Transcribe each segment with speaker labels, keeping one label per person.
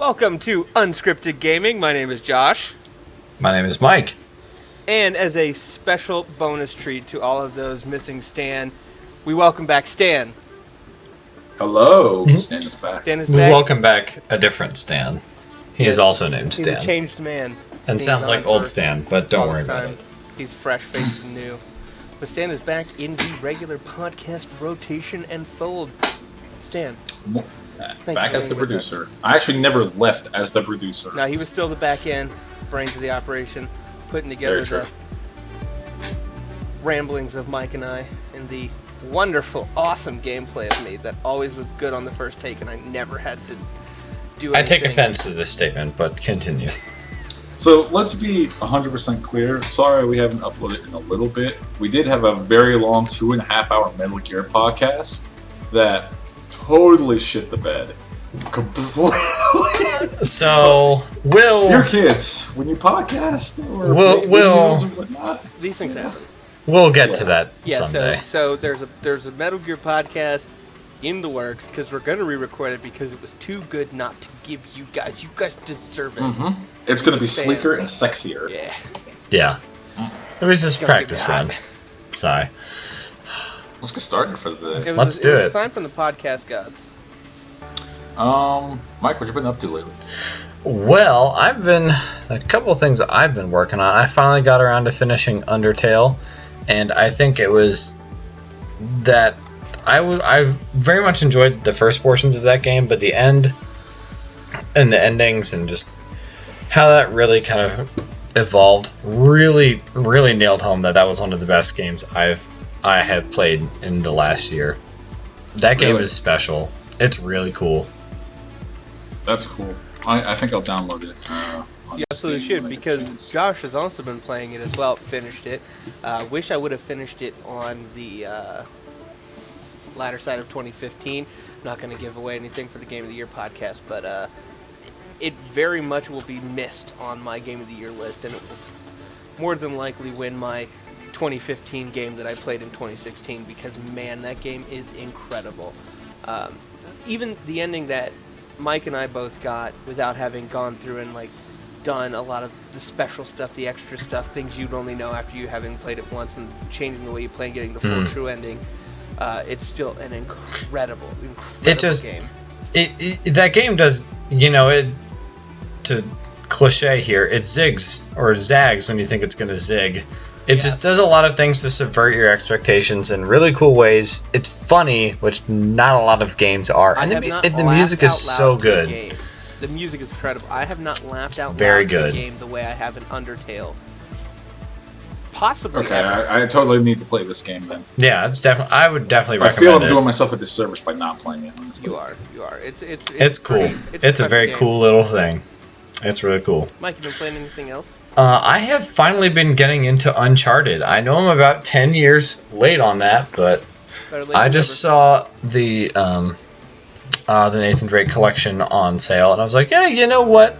Speaker 1: Welcome to Unscripted Gaming. My name is Josh.
Speaker 2: My name is Mike.
Speaker 1: And as a special bonus treat to all of those missing Stan, we welcome back Stan.
Speaker 3: Hello, Stan is back.
Speaker 1: Stan is
Speaker 2: We
Speaker 1: back.
Speaker 2: welcome back a different Stan. He is also named
Speaker 1: He's
Speaker 2: Stan.
Speaker 1: a changed man.
Speaker 2: And sounds like old Stan, but don't worry about it.
Speaker 1: He's fresh-faced and new. But Stan is back in the regular podcast rotation and fold. Stan.
Speaker 3: Back as the producer. I actually never left as the producer.
Speaker 1: No, he was still the back end, brains of the operation, putting together the ramblings of Mike and I, and the wonderful, awesome gameplay of me that always was good on the first take, and I never had to do anything.
Speaker 2: I take offense to this statement, but continue.
Speaker 3: So let's be 100% clear. Sorry we haven't uploaded in a little bit. We did have a very long 2.5-hour Metal Gear podcast that totally shit the bed. Completely.
Speaker 2: So,
Speaker 3: Dear kids, when you podcast or make videos or whatnot,
Speaker 1: these things happen.
Speaker 2: We'll get to that someday.
Speaker 1: So there's a Metal Gear podcast in the works because we're going to re-record it because it was too good not to give you guys. You guys deserve it.
Speaker 3: Mm-hmm. It's going to be sleeker and sexier.
Speaker 2: Yeah. It was just practice run. Sigh.
Speaker 3: Let's get started for the day.
Speaker 2: Let's do it.
Speaker 1: It's a sign from the podcast gods.
Speaker 3: Mike, what you been up to lately?
Speaker 2: Well, a couple of things I've been working on. I finally got around to finishing Undertale, and I think it was that I very much enjoyed the first portions of that game, but the end and the endings and just how that really kind of evolved really nailed home that was one of the best games I have played in the last year. That game is special. It's really cool.
Speaker 3: That's cool. I think I'll download it.
Speaker 1: You absolutely should, because Josh has also been playing it as well. Finished it. Wish I would have finished it on the latter side of 2015. Not going to give away anything for the Game of the Year podcast, but it very much will be missed on my Game of the Year list, and it will more than likely win my 2015 game that I played in 2016, because, man, that game is incredible. Even the ending that Mike and I both got without having gone through and done a lot of the special stuff, the extra stuff, things you'd only know after you having played it once and changing the way you play and getting the full true ending. It's still an incredible game.
Speaker 2: That game does, to cliche here, it zigs or zags when you think it's going to zig. It just does a lot of things to subvert your expectations in really cool ways. It's funny, which not a lot of games are. And the music is so good.
Speaker 1: The music is incredible. I have not laughed out
Speaker 2: Very
Speaker 1: loud
Speaker 2: good.
Speaker 1: to a game the way I have in Undertale. Possibly.
Speaker 3: Okay, I totally need to play this game then.
Speaker 2: Yeah, I would definitely recommend it.
Speaker 3: I feel I'm doing myself a disservice by not playing it, honestly.
Speaker 1: You are.
Speaker 2: It's cool. It's a very cool little thing. It's really cool.
Speaker 1: Mike, you been playing anything else?
Speaker 2: I have finally been getting into Uncharted. I know I'm about 10 years late on that, but I just saw the Nathan Drake collection on sale, and I was like, yeah, you know what?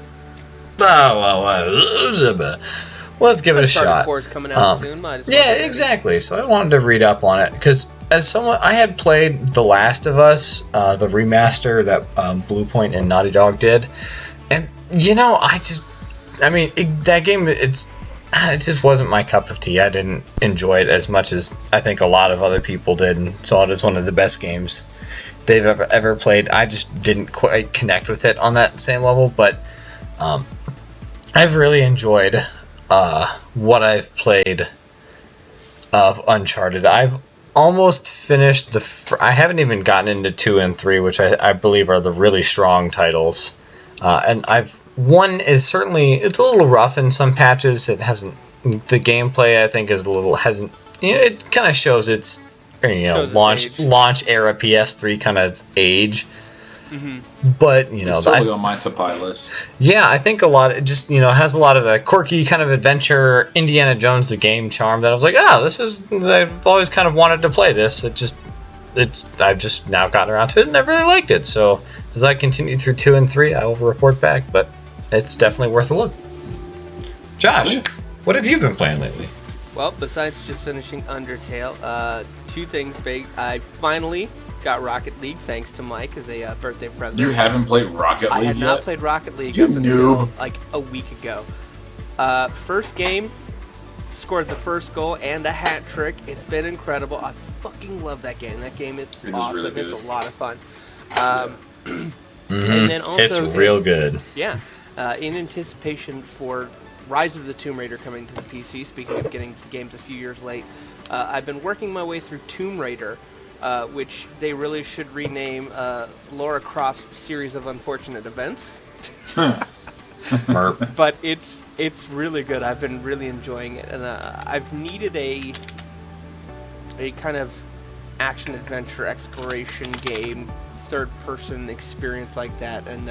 Speaker 2: Let's give it a shot.
Speaker 1: 4 is coming out soon.
Speaker 2: Exactly. So I wanted to read up on it, because as someone, I had played The Last of Us, the remaster that Bluepoint and Naughty Dog did, and that game, it just wasn't my cup of tea. I didn't enjoy it as much as I think a lot of other people did, and saw it as one of the best games they've ever played. I just didn't quite connect with it on that same level, but I've really enjoyed what I've played of Uncharted. I've almost finished I haven't even gotten into 2 and 3, which I believe are the really strong titles. And 1 is certainly, it's a little rough in some patches. It hasn't, the gameplay I think is it kind of shows its, launch era PS3 kind of age. Mm-hmm. But,
Speaker 3: it's totally on my to-buy list.
Speaker 2: Yeah, I think a lot, it just, has a lot of a quirky kind of adventure, Indiana Jones the game charm that I was like, I've always kind of wanted to play this. I've just now gotten around to it and I really liked it. So as I continue through 2 and 3, I will report back, but it's definitely worth a look. Josh, what have you been playing lately?
Speaker 1: Well, besides just finishing Undertale, 2 things big. I finally got Rocket League thanks to Mike as a birthday present.
Speaker 3: You haven't played Rocket League
Speaker 1: I had
Speaker 3: yet?
Speaker 1: not played Rocket League
Speaker 3: You
Speaker 1: up until
Speaker 3: noob.
Speaker 1: like a week ago. First game, scored the first goal and a hat trick. It's been incredible. I fucking love that game. That game is awesome.
Speaker 3: Really good.
Speaker 1: It's a lot of fun. And then also,
Speaker 2: it's real good.
Speaker 1: Yeah. In anticipation for Rise of the Tomb Raider coming to the PC, speaking of getting games a few years late, I've been working my way through Tomb Raider, which they really should rename Lara Croft's Series of Unfortunate Events. But it's really good. I've been really enjoying it, and I've needed a kind of action adventure exploration game, third person experience like that, and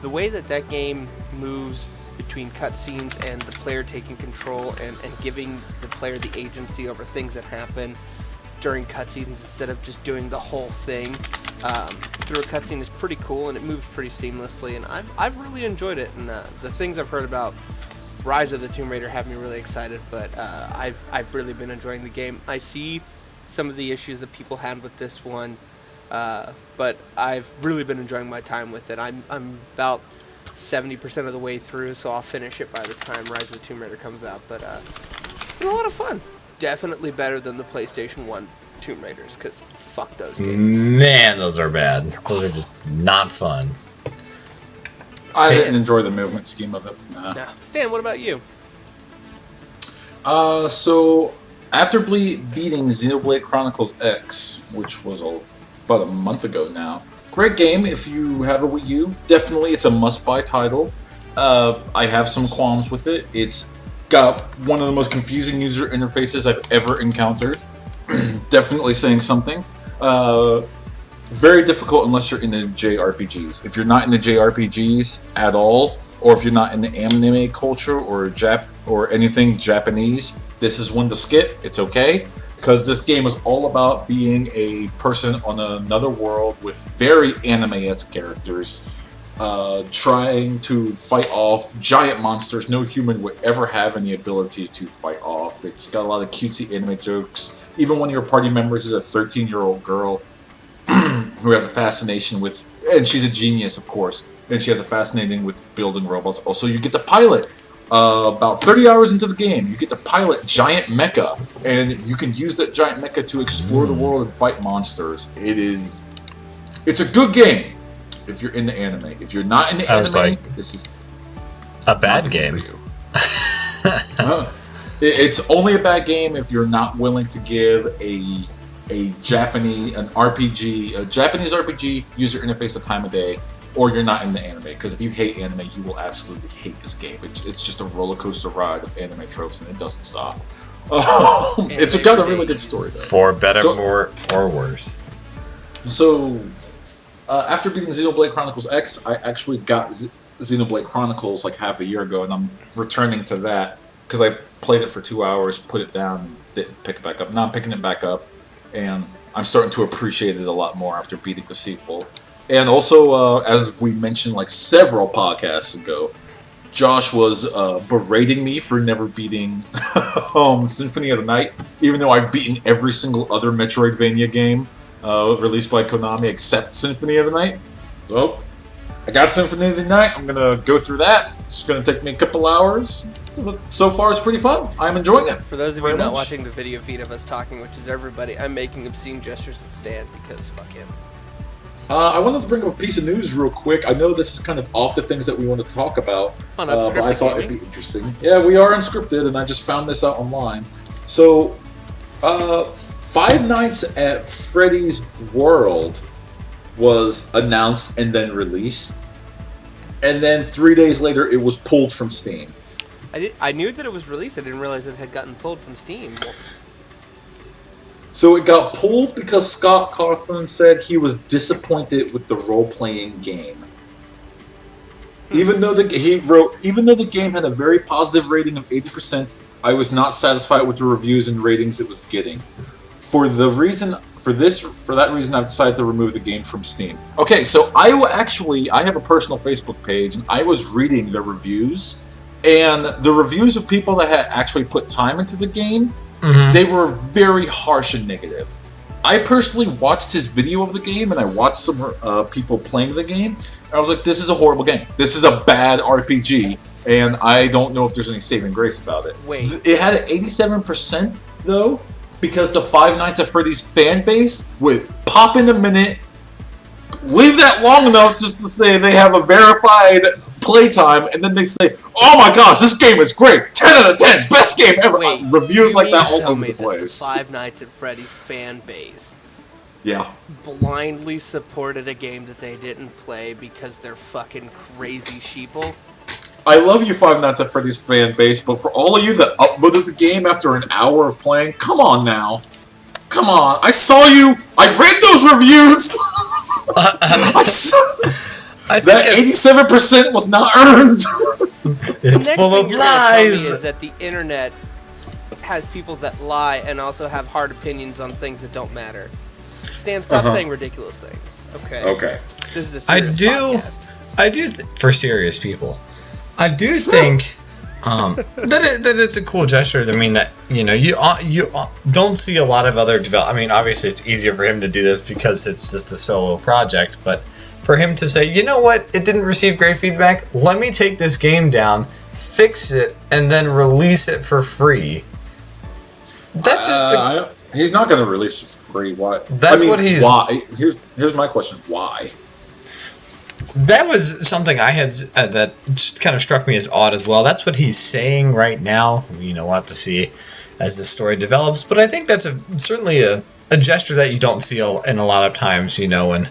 Speaker 1: the way that game moves between cutscenes and the player taking control and giving the player the agency over things that happen during cutscenes instead of just doing the whole thing through a cutscene is pretty cool, and it moves pretty seamlessly, and I've really enjoyed it, and the things I've heard about Rise of the Tomb Raider have me really excited, but I've really been enjoying the game. I see some of the issues that people had with this one, but I've really been enjoying my time with it. I'm about 70% of the way through, so I'll finish it by the time Rise of the Tomb Raider comes out, but it's been a lot of fun. Definitely better than the PlayStation 1 Tomb Raiders, because fuck those games.
Speaker 2: Man, those are bad. Those are just not fun.
Speaker 3: I didn't enjoy the movement scheme of it. Nah.
Speaker 1: No. Stan, what about you?
Speaker 3: So after beating Xenoblade Chronicles X, which was about a month ago now, great game if you have a Wii U. Definitely, it's a must-buy title. I have some qualms with it. It's got one of the most confusing user interfaces I've ever encountered. Definitely saying something. Very difficult unless you're into JRPGs. If you're not into JRPGs at all, or if you're not into anime culture or anything Japanese, this is one to skip. It's okay, because this game is all about being a person on another world with very anime-esque characters, trying to fight off giant monsters no human would ever have any ability to fight off. It's got a lot of cutesy anime jokes. Even one of your party members is a 13-year-old girl who has a fascination with, and she's a genius, of course, and she has a fascinating with building robots. Also, you get to pilot. About 30 hours into the game, you get to pilot giant mecha, and you can use that giant mecha to explore the world and fight monsters. It's a good game if you're into anime. If you're not into anime, this is
Speaker 2: a bad game
Speaker 3: for you. It's only a bad game if you're not willing to give a Japanese RPG user interface the time of day, or you're not into anime. Because if you hate anime, you will absolutely hate this game. It's just a roller coaster ride of anime tropes, and it doesn't stop. It's got a really good story, though.
Speaker 2: For better, or worse.
Speaker 3: So, after beating Xenoblade Chronicles X, I actually got Xenoblade Chronicles like half a year ago, and I'm returning to that because I played it for 2 hours, put it down, didn't pick it back up. Now I'm picking it back up, and I'm starting to appreciate it a lot more after beating the sequel. And also, as we mentioned like several podcasts ago, Josh was berating me for never beating Symphony of the Night, even though I've beaten every single other Metroidvania game released by Konami except Symphony of the Night. So, I got Symphony of the Night. I'm going to go through that. It's going to take me a couple hours. So far, it's pretty fun. I'm enjoying it.
Speaker 1: For those of you not watching the video feed of us talking, which is everybody, I'm making obscene gestures at Stan because fuck him.
Speaker 3: I wanted to bring up a piece of news real quick. I know this is kind of off the things that we want to talk about, but I thought it'd be interesting. Yeah, we are Unscripted, and I just found this out online. So, Five Nights at Freddy's World was announced and then released, and then 3 days later it was pulled from Steam.
Speaker 1: I knew that it was released. I didn't realize it had gotten pulled from Steam.
Speaker 3: So it got pulled because Scott Cawthon said he was disappointed with the role-playing game. Even though the game had a very positive rating of 80%, I was not satisfied with the reviews and ratings it was getting. For that reason, I've decided to remove the game from Steam. Okay, so I have a personal Facebook page, and I was reading the reviews, and the reviews of people that had actually put time into the game, they were very harsh and negative. I personally watched his video of the game, and I watched some people playing the game. And I was like, this is a horrible game. This is a bad RPG, and I don't know if there's any saving grace about it.
Speaker 1: Wait.
Speaker 3: It had an 87%, though, because the Five Nights at Freddy's fan base would pop in a minute, leave that long enough just to say they have a verified playtime, and then they say, oh my gosh, this game is great! 10 out of 10! Best game ever!
Speaker 1: Wait,
Speaker 3: Reviews like that all
Speaker 1: tell
Speaker 3: over
Speaker 1: me
Speaker 3: the place.
Speaker 1: That the Five Nights at Freddy's fan base
Speaker 3: Yeah.
Speaker 1: blindly supported a game that they didn't play because they're fucking crazy sheeple?
Speaker 3: I love you, Five Nights at Freddy's fan base, but for all of you that upvoted the game after an hour of playing, come on now. Come on. I saw you. I read those reviews. That 87% was not earned.
Speaker 2: It's full of lies.
Speaker 1: Is that the internet has people that lie and also have hard opinions on things that don't matter. Stan, stop saying ridiculous things. Okay.
Speaker 3: Okay.
Speaker 1: This is a serious podcast.
Speaker 2: I do for serious people. I do think that it's a cool gesture. I mean, that you don't see a lot of other I mean, obviously it's easier for him to do this because it's just a solo project, but for him to say, you know what, it didn't receive great feedback, let me take this game down, fix it, and then release it for free. That's just
Speaker 3: he's not going to release it for free. Why? Why? Here's my question. Why?
Speaker 2: That was something I had that just kind of struck me as odd as well. That's what he's saying right now. We'll have to see as the story develops. But I think that's certainly a gesture that you don't see in a lot of times, when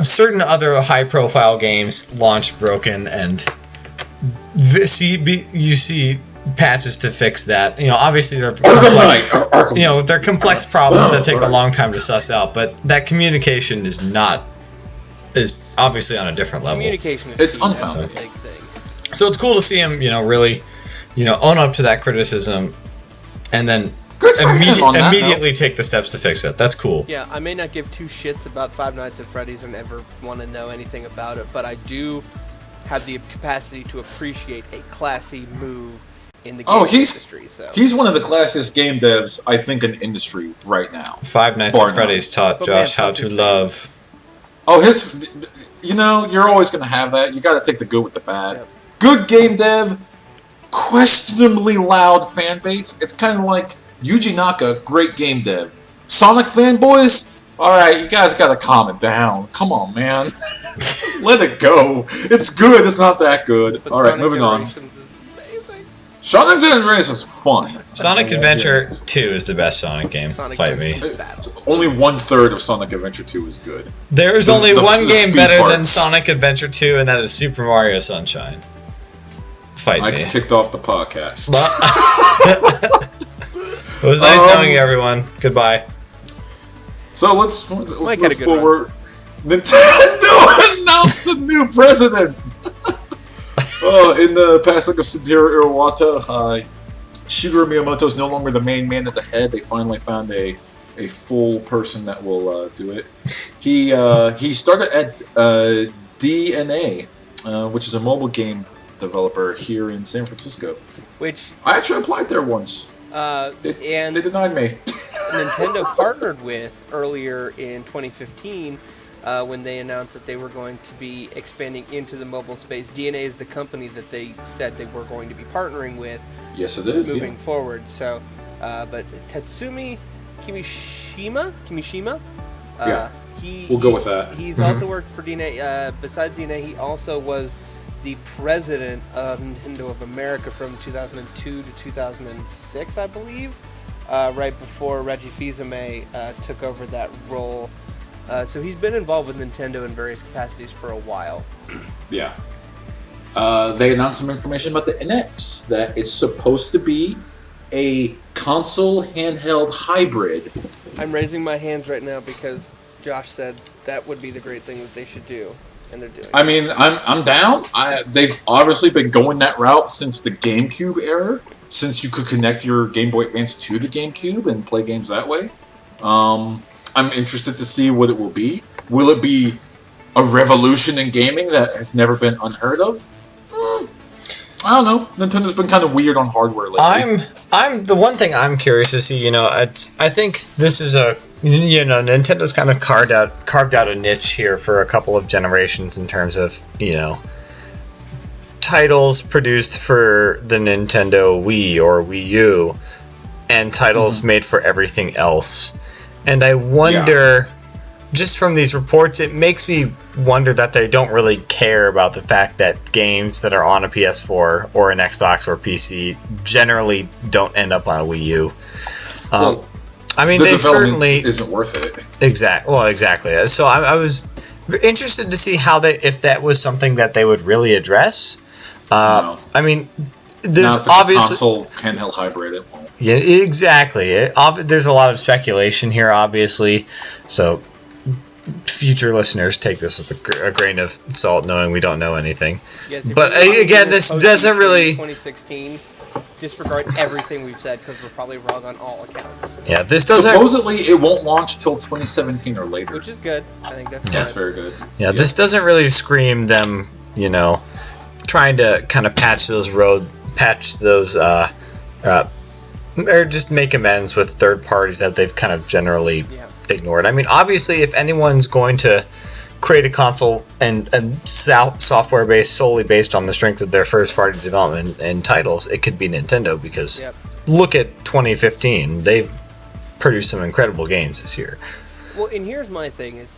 Speaker 2: certain other high-profile games launch broken and you see patches to fix that. Obviously they're complex, they're complex problems that take a long time to suss out. But that communication is obviously on a different level.
Speaker 1: Communication is
Speaker 3: it's
Speaker 1: key.
Speaker 3: unfounded.
Speaker 1: That's a big thing.
Speaker 2: So it's cool to see him, really, own up to that criticism, and then immediately take the steps to fix it. That's cool.
Speaker 1: Yeah, I may not give two shits about Five Nights at Freddy's and ever want to know anything about it, but I do have the capacity to appreciate a classy move in the game industry. So
Speaker 3: he's one of the classiest game devs, I think, in industry right now.
Speaker 2: Five Nights at Freddy's taught Josh how to love.
Speaker 3: Oh, you're always going to have that. You got to take the good with the bad.
Speaker 1: Yep.
Speaker 3: Good game dev, questionably loud fan base. It's kind of like Yuji Naka, great game dev. Sonic fanboys, all right, you guys got to calm it down. Come on, man. Let it go. It's good. It's not that good.
Speaker 1: But
Speaker 3: all right,
Speaker 1: Sonic
Speaker 3: moving on.
Speaker 1: Generations is amazing.
Speaker 3: Sonic Generations is fun.
Speaker 2: Sonic Adventure 2 is the best Sonic game.
Speaker 1: Sonic
Speaker 2: Fight me.
Speaker 3: Only 1/3 of Sonic Adventure 2 is good.
Speaker 2: There is only one game
Speaker 3: speed
Speaker 2: better than
Speaker 3: parts.
Speaker 2: Sonic Adventure 2, and that is Super Mario Sunshine. Fight
Speaker 3: Mike's
Speaker 2: me.
Speaker 3: kicked off the podcast.
Speaker 2: It was nice knowing you, everyone. Goodbye.
Speaker 3: So let's
Speaker 1: Mike
Speaker 3: move
Speaker 1: had a good
Speaker 3: forward. Nintendo announced a new president. In the passing of Satoru Iwata, Shigeru Miyamoto is no longer the main man at the head. They finally found a full person that will do it. He started at DNA, which is a mobile game developer here in San Francisco.
Speaker 1: Which
Speaker 3: I actually applied there once. They denied me.
Speaker 1: Nintendo partnered with earlier in 2015 when they announced that they were going to be expanding into the mobile space. DNA is the company that they said they were going to be partnering with.
Speaker 3: Yes, it is.
Speaker 1: Moving forward. So, but Tatsumi Kimishima.
Speaker 3: We'll go with that.
Speaker 1: He's also worked for DNA. Besides DNA, he also was the president of Nintendo of America from 2002 to 2006, I believe, right before Reggie Fils-Aimé took over that role. So he's been involved with Nintendo in various capacities for a while.
Speaker 3: Yeah. They announced some information about the NX, that it's supposed to be a console handheld hybrid.
Speaker 1: I'm raising my hands right now because Josh said that would be the great thing that they should do, and they're doing.
Speaker 3: I mean, I'm down. They've obviously been going that route since the GameCube era, since you could connect your Game Boy Advance to the GameCube and play games that way. I'm interested to see what it will be. Will it be a revolution in gaming that has never been unheard of? I don't know. Nintendo's been kind of weird on hardware lately.
Speaker 2: I'm the one thing I'm curious to see. I think this is Nintendo's kind of carved out a niche here for a couple of generations in terms of, titles produced for the Nintendo Wii or Wii U and titles made for everything else. And I wonder, just from these reports, it makes me wonder that they don't really care about the fact that games that are on a PS4 or an Xbox or PC generally don't end up on a Wii U. They certainly
Speaker 3: isn't worth it.
Speaker 2: Exactly. So I was interested to see if that was something that they would really address.
Speaker 3: No.
Speaker 2: There's obviously
Speaker 3: console handheld hybrid. It won't.
Speaker 2: Yeah, exactly. There's a lot of speculation here, obviously. So future listeners take this with a grain of salt, knowing we don't know anything.
Speaker 1: Yes,
Speaker 2: but again, this doesn't really.
Speaker 1: 2016. Disregard everything we've said because we're probably wrong on all accounts.
Speaker 2: Yeah, this doesn't.
Speaker 3: Supposedly, it won't launch till 2017 or later,
Speaker 1: which is good. I think that's
Speaker 3: that's very good.
Speaker 2: Yeah, this doesn't really scream them, trying to kind of patch those or just make amends with third parties that they've kind of generally ignored. Obviously, if anyone's going to create a console and software solely based on the strength of their first party development and titles, it could be Nintendo, because look at 2015. They've produced some incredible games this year.
Speaker 1: Well, and here's my thing is,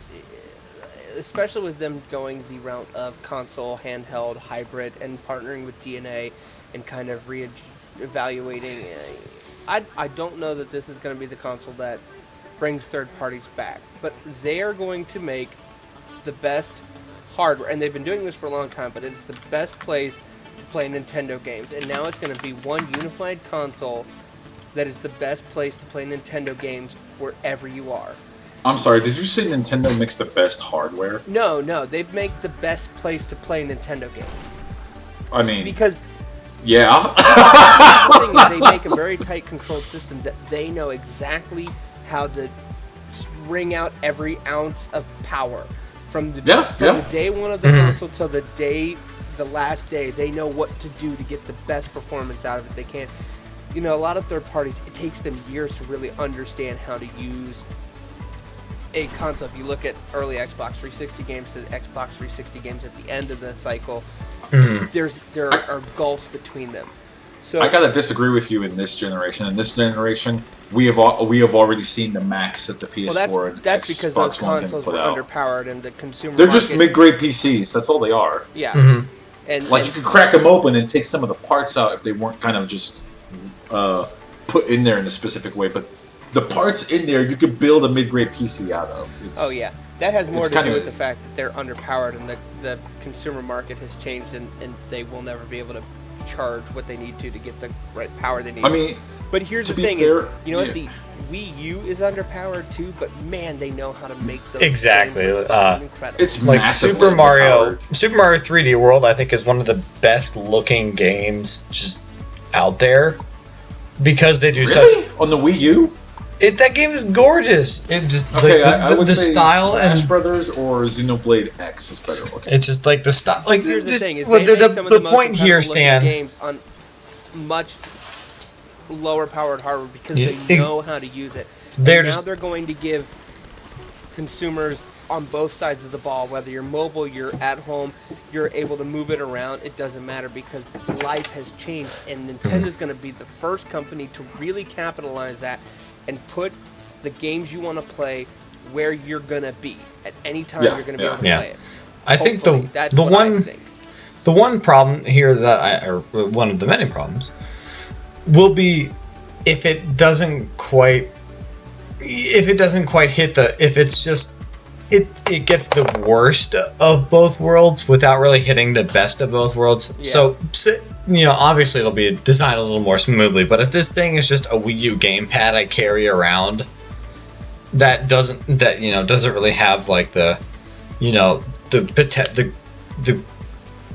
Speaker 1: especially with them going the route of console, handheld, hybrid, and partnering with DNA and kind of re-evaluating, I don't know that this is going to be the console that brings third parties back, but they are going to make the best hardware, and they've been doing this for a long time, but it's the best place to play Nintendo games, and now it's going to be one unified console that is the best place to play Nintendo games wherever you are.
Speaker 3: I'm sorry, did you say Nintendo makes the best hardware?
Speaker 1: No, they make the best place to play Nintendo games. Because the thing is, they make a very tight controlled system that they know exactly how to wring out every ounce of power. From the day one of the console till the last day, they know what to do to get the best performance out of it. They can't, a lot of third parties, it takes them years to really understand how to use a console. If you look at early Xbox 360 games to Xbox 360 games at the end of the cycle, there are gulfs between them. So
Speaker 3: I gotta disagree with you in this generation. In this generation, we have already seen the max that the PS4 and
Speaker 1: that's
Speaker 3: Xbox
Speaker 1: because those
Speaker 3: One can
Speaker 1: consoles
Speaker 3: put
Speaker 1: were
Speaker 3: out.
Speaker 1: underpowered and the consumer
Speaker 3: They're
Speaker 1: market,
Speaker 3: just mid-grade PCs. That's all they are.
Speaker 1: Yeah. And
Speaker 3: you could crack them open and take some of the parts out if they weren't kind of just put in there in a specific way. But the parts in there, you could build a mid-grade PC out of.
Speaker 1: That has more to do with the fact that they're underpowered and the consumer market has changed and they will never be able to charge what they need to get the right power they need. But here's the thing:
Speaker 3: fair,
Speaker 1: what, the Wii U is underpowered too, but man, they know how to make those
Speaker 2: exactly.
Speaker 1: games incredible.
Speaker 3: It's
Speaker 2: like Super Mario 3D World. I think is one of the best looking games just out there because they do
Speaker 3: on the Wii U.
Speaker 2: That game is gorgeous. It just
Speaker 3: I would
Speaker 2: the
Speaker 3: say
Speaker 2: style
Speaker 3: Smash
Speaker 2: and
Speaker 3: Brothers or Xenoblade X is better looking.
Speaker 2: It's just like the style. Like
Speaker 1: here's the thing: is
Speaker 2: the point here, Stan.
Speaker 1: Games on much lower powered hardware because they know how to use it. They're going to give consumers on both sides of the ball, whether you're mobile, you're at home, you're able to move it around. It doesn't matter because life has changed, and Nintendo's going to be the first company to really capitalize that and put the games you want to play where you're going to be. At any time you're going to be able to play it.
Speaker 2: I think the one problem here or one of the many problems, will be if it doesn't quite hit it gets the worst of both worlds without really hitting the best of both worlds. So obviously it'll be designed a little more smoothly, but if this thing is just a Wii U gamepad I carry around that doesn't really have like the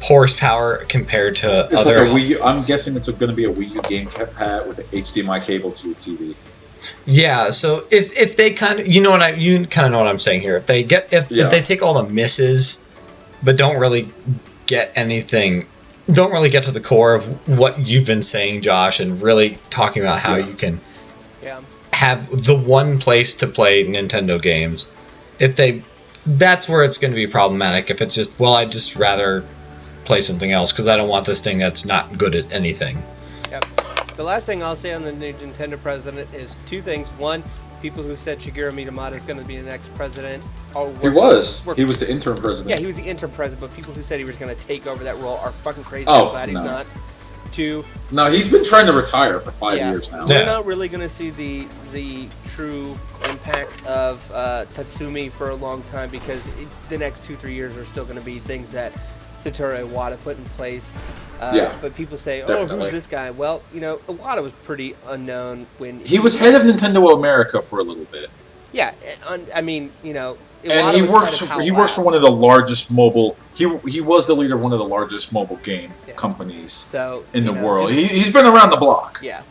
Speaker 2: horsepower compared to
Speaker 3: it's other. Like a Wii U, I'm guessing it's going to be a Wii U gamepad with an HDMI cable to your TV.
Speaker 2: Yeah, so if they kind of you kind of know what I'm saying here. If they take all the misses, but don't really get anything, don't really get to the core of what you've been saying, Josh, and really talking about how you can have the one place to play Nintendo games, that's where it's going to be problematic. If it's just, well, I'd just rather play something else because I don't want this thing that's not good at anything.
Speaker 1: Yep. The last thing I'll say on the new Nintendo president is two things. One, people who said Shigeru Miyamoto is going to be the next president.
Speaker 3: He was the interim president.
Speaker 1: Yeah, he was the interim president, but people who said he was going to take over that role are fucking crazy.
Speaker 3: Oh,
Speaker 1: I'm glad he's not. Two,
Speaker 3: no, he's been trying to retire for 5 years now.
Speaker 1: We're not really going to see the true impact of Tatsumi for a long time because the next 2-3 years are still going to be things that Satoru Iwata put in place. But people say,
Speaker 3: definitely.
Speaker 1: Who's this guy? Well, Iwata was pretty unknown when...
Speaker 3: He was head of Nintendo America for a little bit.
Speaker 1: Yeah, I mean, Iwata
Speaker 3: and he works for one of the largest mobile... He was the leader of one of the largest mobile game companies in the world. He's been around the block.
Speaker 1: Yeah.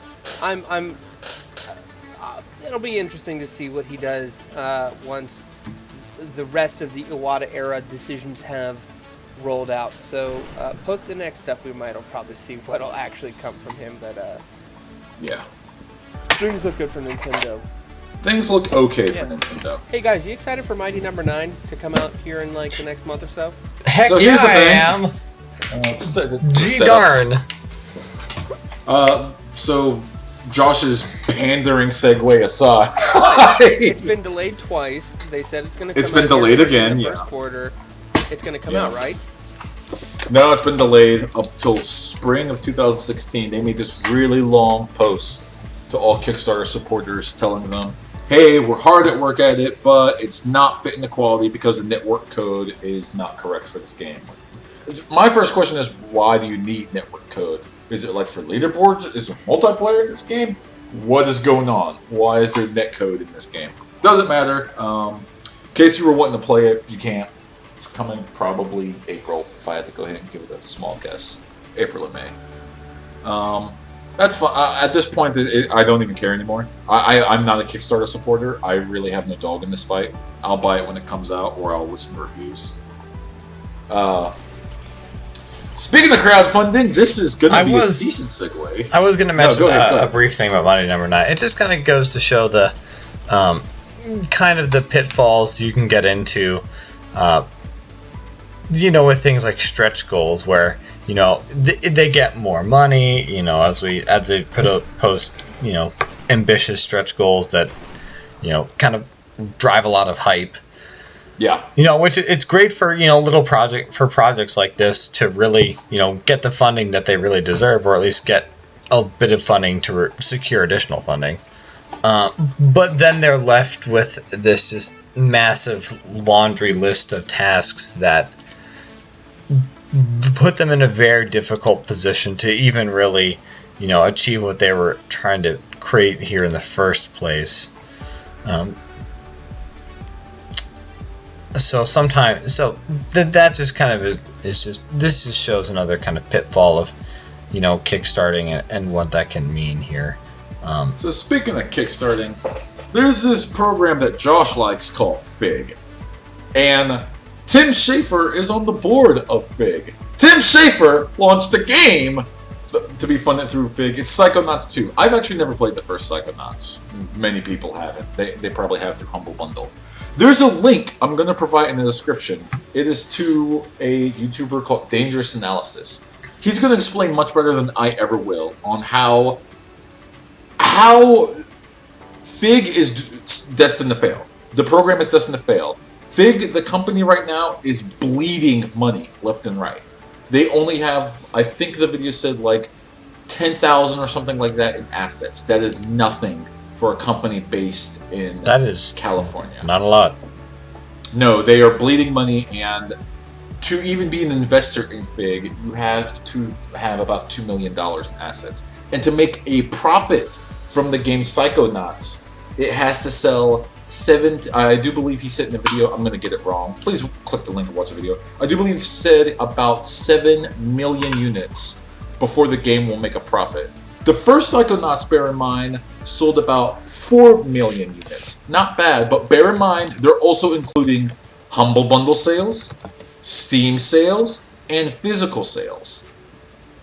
Speaker 1: It'll be interesting to see what he does once the rest of the Iwata era decisions have rolled out. So post the next stuff, we might probably see what'll actually come from him. But things look good for Nintendo.
Speaker 3: Things look okay for Nintendo.
Speaker 1: Hey guys, you excited for Mighty Number 9 to come out here in like the next month or so?
Speaker 2: Heck
Speaker 3: so
Speaker 2: yeah, I am. Gee darn.
Speaker 3: So Josh's pandering segue aside,
Speaker 1: it's been delayed twice. They said it's going to come out.
Speaker 3: It's been delayed again,
Speaker 1: the first quarter. It's going to come out, right?
Speaker 3: No, it's been delayed up till spring of 2016. They made this really long post to all Kickstarter supporters telling them, hey, we're hard at work at it, but it's not fitting the quality because the network code is not correct for this game. My first question is, why do you need network code? Is it like for leaderboards? Is there multiplayer in this game? What is going on? Why is there net code in this game? Doesn't matter. In case you were wanting to play it, you can't. It's coming probably April, if I had to go ahead and give it a small guess. April or May. That's fine. At this point, I don't even care anymore. I'm not a Kickstarter supporter. I really have no dog in this fight. I'll buy it when it comes out, or I'll listen to reviews. Speaking of crowdfunding, this is going to be a decent segue.
Speaker 2: I was going to mention a brief thing about Mighty Number 9. It just kind of goes to show the kind of the pitfalls you can get into, with things like stretch goals, where they get more money, as they post ambitious stretch goals that kind of drive a lot of hype.
Speaker 3: Yeah.
Speaker 2: Which it's great for projects like this to really get the funding that they really deserve, or at least get a bit of funding to secure additional funding. But then they're left with this just massive laundry list of tasks that put them in a very difficult position to even really, achieve what they were trying to create here in the first place. That just kind of this just shows another kind of pitfall of, kickstarting and what that can mean here.
Speaker 3: So speaking of kickstarting, there's this program that Josh likes called Fig, and Tim Schafer is on the board of Fig. Tim Schafer launched a game to be funded through Fig. It's Psychonauts 2. I've actually never played the first Psychonauts. Many people haven't. They probably have through Humble Bundle. There's a link I'm going to provide in the description. It is to a YouTuber called Dangerous Analysis. He's going to explain much better than I ever will on how Fig is destined to fail. The program is destined to fail. Fig, the company right now, is bleeding money left and right. They only have, I think the video said, like 10,000 or something like that in assets. That is nothing for a company based in California.
Speaker 2: Not a lot.
Speaker 3: No, they are bleeding money, and to even be an investor in Fig, you have to have about $2 million in assets. And to make a profit from the game Psychonauts, it has to sell I do believe he said in the video, I'm going to get it wrong. Please click the link and watch the video. I do believe he said about 7 million units before the game will make a profit. The first Psychonauts, bear in mind, sold about 4 million units. Not bad, but bear in mind, they're also including Humble Bundle sales, Steam sales, and physical sales.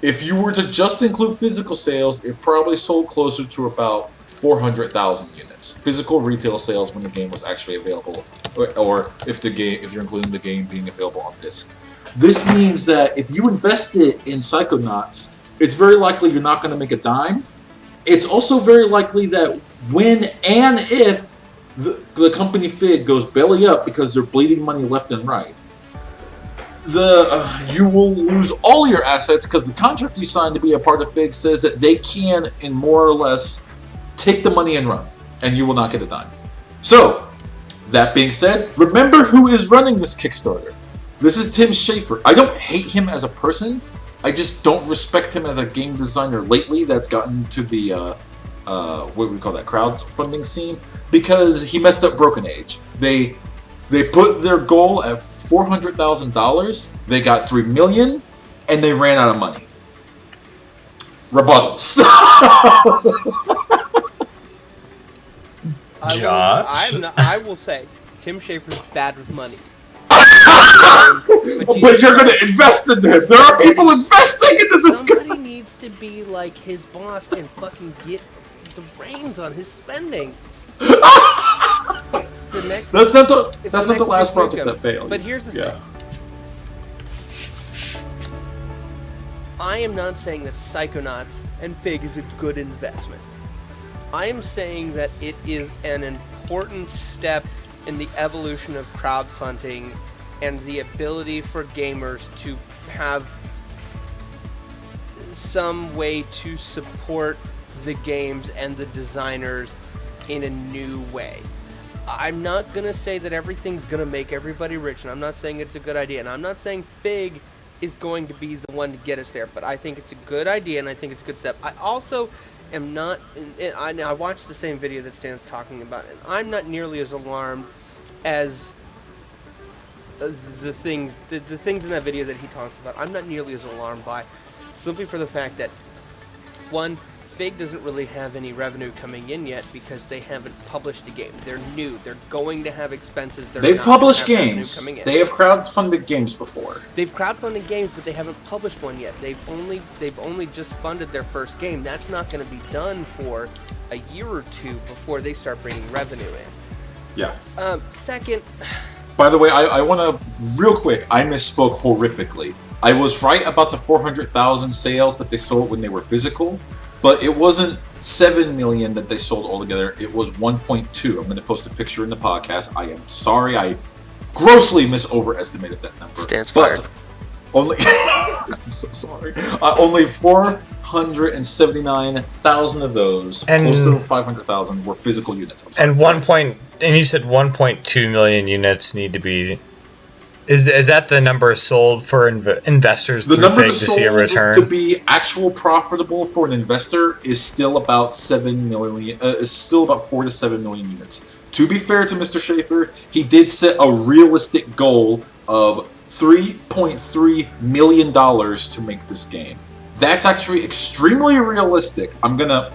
Speaker 3: If you were to just include physical sales, it probably sold closer to about 400,000 units. Physical retail sales when the game was actually available, or if you're including the game being available on disc. This means that if you invested in Psychonauts, it's very likely you're not going to make a dime. It's also very likely that when and if the company Fig goes belly up because they're bleeding money left and right, you will lose all your assets because the contract you signed to be a part of Fig says that they can, in more or less, take the money and run, and you will not get a dime. So, that being said, remember who is running this Kickstarter. This is Tim Schafer. I don't hate him as a person. I just don't respect him as a game designer lately that's gotten to the, what do we call that, crowdfunding scene, because he messed up Broken Age. They put their goal at $400,000, they got $3 million, and they ran out of money. Rebuttals.
Speaker 1: I will say, Tim Schafer's bad with money.
Speaker 3: But you're going to invest in him. There are people investing into this guy.
Speaker 1: Somebody needs to be like his boss and fucking get the reins on his spending.
Speaker 3: That's not the last project that failed.
Speaker 1: But here's the thing. I am not saying that Psychonauts and Fig is a good investment. I am saying that it is an important step in the evolution of crowdfunding and the ability for gamers to have some way to support the games and the designers in a new way. I'm not going to say that everything's going to make everybody rich, and I'm not saying it's a good idea, and I'm not saying Fig is going to be the one to get us there, but I think it's a good idea, and I think it's a good step. I also am not, I watched the same video that Stan's talking about, and I'm not nearly as alarmed as the things in that video that he talks about. I'm not nearly as alarmed by, simply for the fact that, one, Fig doesn't really have any revenue coming in yet because they haven't published a game. They're new. They're going to have expenses.
Speaker 3: They've published games. They have crowdfunded games before.
Speaker 1: They've crowdfunded games, but they haven't published one yet. They've only just funded their first game. That's not going to be done for a year or two before they start bringing revenue in.
Speaker 3: Yeah.
Speaker 1: Second.
Speaker 3: By the way, I want to, real quick, I misspoke horrifically. I was right about the 400,000 sales that they sold when they were physical, but it wasn't 7 million that they sold altogether. It was 1.2. I'm going to post a picture in the podcast. I am sorry. I grossly overestimated that number.
Speaker 1: Stands fired.
Speaker 3: But only, I'm so sorry. Only 479,000 of those, close to 500,000, were physical units.
Speaker 2: And you said 1.2 million units need to be. Is that the number sold for investors through Fig to see a return?
Speaker 3: To be actual profitable for an investor is still about 7 million. Is still about 4 to 7 million units. To be fair to Mr. Schafer, he did set a realistic goal of $3.3 million to make this game. That's actually extremely realistic. I'm gonna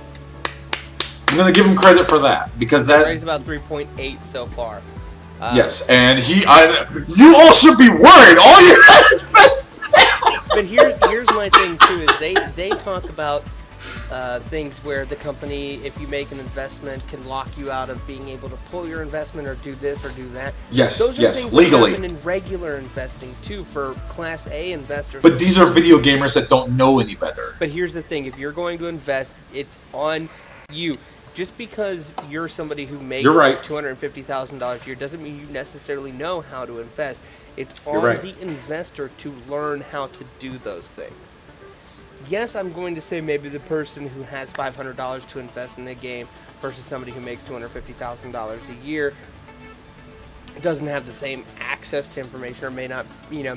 Speaker 3: give him credit for that because that
Speaker 1: raised about 3.8 so far.
Speaker 3: Yes, and you all should be worried. All you
Speaker 1: But here's my thing too: is they talk about things where the company, if you make an investment, can lock you out of being able to pull your investment or do this or do that.
Speaker 3: Yes,
Speaker 1: those are things
Speaker 3: legally.
Speaker 1: that happen in regular investing too for Class A investors.
Speaker 3: But these are video gamers that don't know any better.
Speaker 1: But here's the thing: if you're going to invest, it's on you. Just because you're somebody who makes $250,000 a year doesn't mean you necessarily know how to invest. It's on the investor to learn how to do those things. Yes, I'm going to say maybe the person who has $500 to invest in a game versus somebody who makes $250,000 a year doesn't have the same access to information, or may not be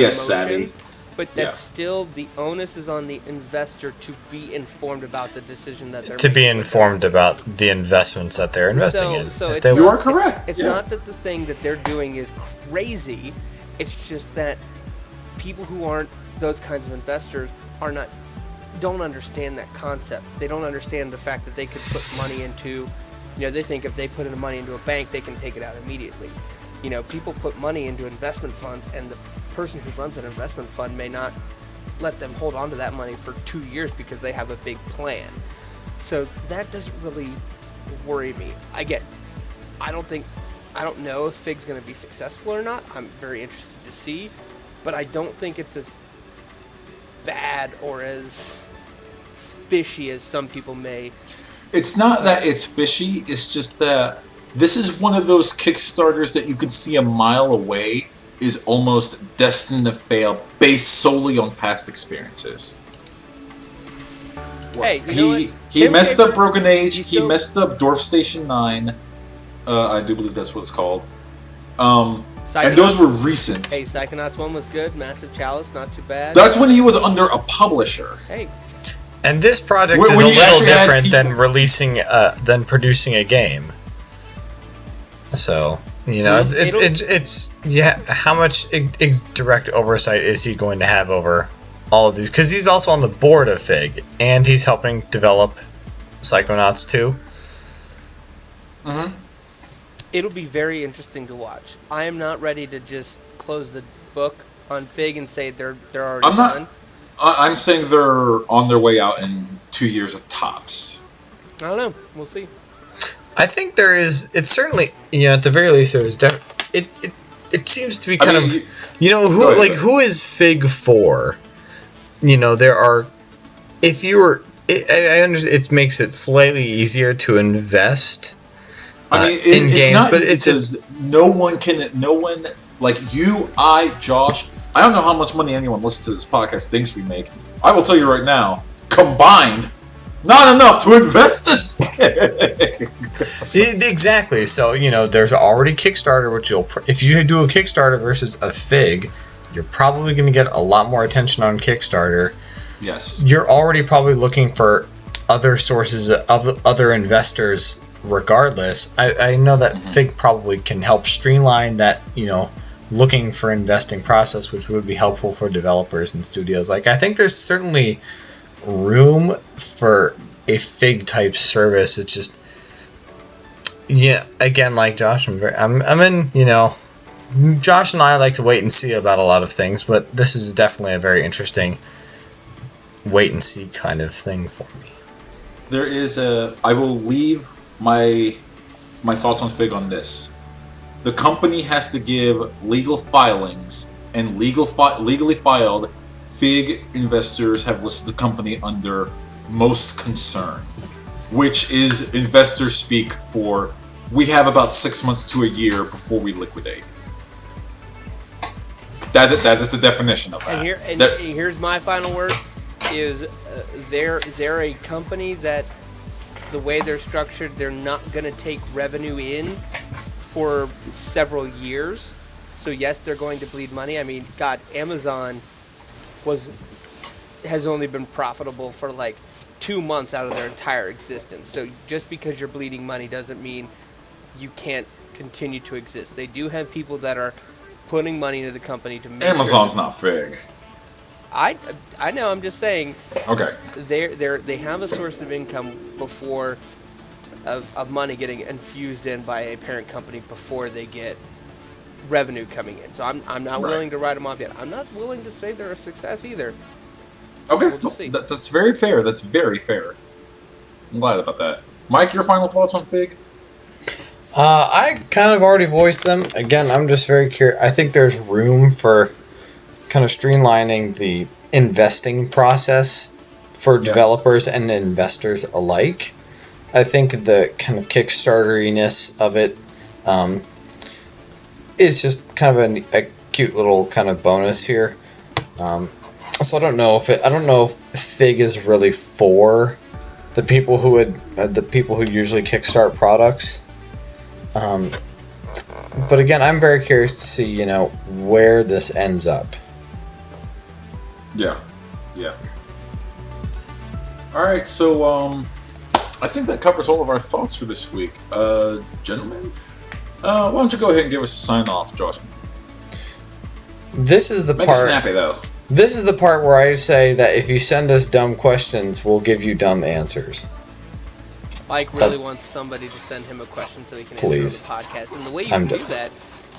Speaker 1: as savvy. But that's still, the onus is on the investor to be informed about the decision that they're making.
Speaker 2: To be informed about the investments that they're investing in.
Speaker 3: You are correct.
Speaker 1: It's not that the thing that they're doing is crazy. It's just that people who aren't those kinds of investors don't understand that concept. They don't understand the fact that they could put money into, they think if they put money into a bank, they can take it out immediately. People put money into investment funds, and the person who runs an investment fund may not let them hold on to that money for 2 years because they have a big plan. So that doesn't really worry me. Again, I don't know if Fig's going to be successful or not. I'm very interested to see, but I don't think it's as bad or as fishy as some people may.
Speaker 3: It's not that it's fishy, it's just that this is one of those Kickstarters that you can see a mile away is almost destined to fail based solely on past experiences.
Speaker 1: Hey, you know what?
Speaker 3: He messed up Broken Age, he messed up Dwarf Station 9, I do believe that's what it's called. And those were recent.
Speaker 1: Hey, Psychonauts 1 was good, Massive Chalice, not too bad.
Speaker 3: That's when he was under a publisher.
Speaker 1: Hey.
Speaker 2: And this project is a little different than producing a game. So, you know, it's how much direct oversight is he going to have over all of these? Because he's also on the board of Fig, and he's helping develop Psychonauts 2.
Speaker 3: Mm-hmm.
Speaker 1: It'll be very interesting to watch. I am not ready to just close the book on Fig and say they're already done.
Speaker 3: I'm saying they're on their way out in 2 years of tops.
Speaker 1: I don't know. We'll see.
Speaker 2: I think there is. It's certainly, you know, at the very least, there is. It seems to be kind of, you know, who is Fig for? You know, there are. If you were, I understand. It makes it slightly easier to invest.
Speaker 3: I mean,
Speaker 2: in games,
Speaker 3: not
Speaker 2: but
Speaker 3: easy
Speaker 2: it's just
Speaker 3: no one like you, Josh. I don't know how much money anyone listens to this podcast thinks we make. I will tell you right now, combined, not enough to invest in.
Speaker 2: Exactly. So, you know, there's already Kickstarter, which if you do a Kickstarter versus a Fig, you're probably going to get a lot more attention on Kickstarter.
Speaker 3: Yes.
Speaker 2: You're already probably looking for other sources of other investors regardless. I know that Fig probably can help streamline that, you know, looking for investing process, which would be helpful for developers and studios. Like, I think there's certainly room for a Fig type service. It's just, yeah, again, like Josh, I'm in, you know, Josh and I like to wait and see about a lot of things, but this is definitely a very interesting wait and see kind of thing for me.
Speaker 3: I will leave my thoughts on Fig on this. The company has to give legal filings, and legally filed Fig investors have listed the company under most concern, which is investor speak for we have about 6 months to a year before we liquidate. That is the definition of that.
Speaker 1: And here's my final word: is they're a company that the way they're structured, they're not going to take revenue in for several years. So yes, they're going to bleed money. I mean, God, Amazon has only been profitable for like 2 months out of their entire existence. So just because you're bleeding money doesn't mean you can't continue to exist. They do have people that are putting money into the company to make
Speaker 3: Amazon's not Fig.
Speaker 1: I know. I'm just saying.
Speaker 3: Okay.
Speaker 1: They have a source of income before of money getting infused in by a parent company before they get revenue coming in. So I'm not willing to write them off yet. I'm not willing to say they're a success either.
Speaker 3: Okay,
Speaker 1: we'll just see.
Speaker 3: That's very fair. That's very fair. I'm glad about that. Mike, your final thoughts on Fig?
Speaker 2: I kind of already voiced them. Again, I'm just very curious. I think there's room for kind of streamlining the investing process for developers and investors alike. I think the kind of Kickstarteriness of it is just kind of a cute little kind of bonus here. So I don't know if Fig is really for the people who usually kickstart products. But again, I'm very curious to see, you know, where this ends up.
Speaker 3: Yeah. All right, so I think that covers all of our thoughts for this week. Gentlemen, why don't you go ahead and give us a sign off, Josh?
Speaker 2: This is the
Speaker 3: Make
Speaker 2: part.
Speaker 3: it snappy though.
Speaker 2: This is the part where I say that if you send us dumb questions, we'll give you dumb answers.
Speaker 1: Mike really wants somebody to send him a question so he can answer
Speaker 2: Please.
Speaker 1: on the podcast. And the way you
Speaker 2: I'm
Speaker 1: do
Speaker 2: done.
Speaker 1: that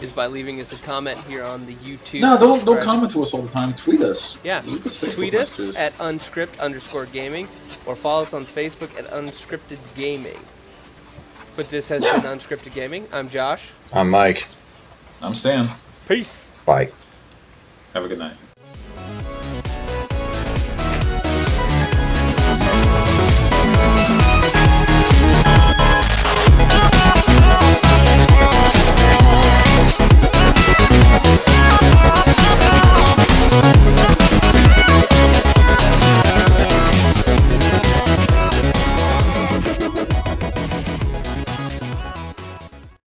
Speaker 1: is by leaving us a comment here on the YouTube.
Speaker 3: No, don't comment to us all the time. Tweet us.
Speaker 1: Yeah.
Speaker 3: Leave us Facebook
Speaker 1: Tweet us
Speaker 3: messages.
Speaker 1: at unscript_gaming or follow us on Facebook at Unscripted Gaming. But this has been Unscripted Gaming. I'm Josh.
Speaker 2: I'm Mike.
Speaker 3: I'm Stan.
Speaker 1: Peace.
Speaker 2: Bye.
Speaker 3: Have a good night.